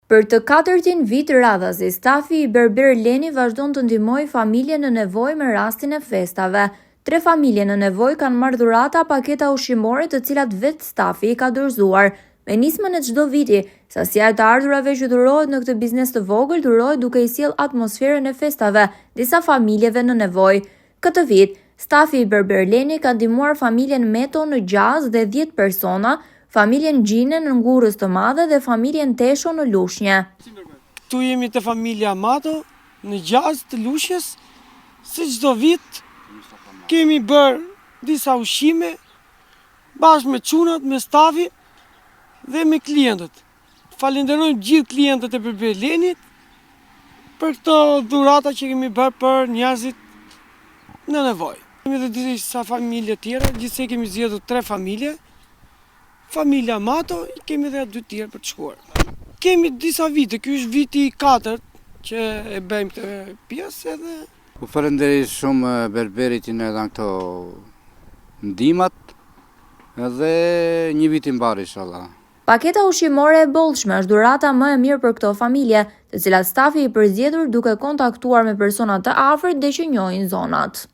Për të 4-tin vit radhazi, stafi i Berber Leni vazhdon të ndihmojë familje në nevojë me rastin e festave. 3 familje në nevojë kanë marrë dhurata paketa ushqimore të cilat vetë stafi i ka dorëzuar. Me nismën e çdo viti, sasia e të ardhurave që dhurohet në këtë biznes të vogël dhurohet duke i sjellë atmosferën e festave disa familjeve në nevojë. Këtë vit, stafi i Berber Leni ka ndihmuar familjen Meto në Gjaz dhe 10 persona, familjen Gjine në Ngurrës të Madhe dhe familjen Tesho në Lushnjë. Tu jemi të familja Mato në Gjaz të Lushnjës, si çdo vit kemi bërë disa ushqime bashkë me çunat, me stafi dhe me klientët. Falenderojmë gjithë klientët e Berber Lenit për këto dhurata që kemi bërë për njerëzit në nevojë. Kemi edhe disa familje tjera, gjithsej kemi zgjedhur 3 familje. Familja Mato, kemi edhe 2 tjerë për të shkuar. Kemi disa vite, ky është viti i 4 që e bëjmë të pjesë edhe. U falenderoj shumë Berberit që na dhan këto ndihmat edhe një vit i mbar inshallah. Paketa ushqimore e bollshme është dhurata më e mirë për këto familje, të cilat stafi i përzgjedhur duke kontaktuar me persona të afërt dhe që njohin zonat.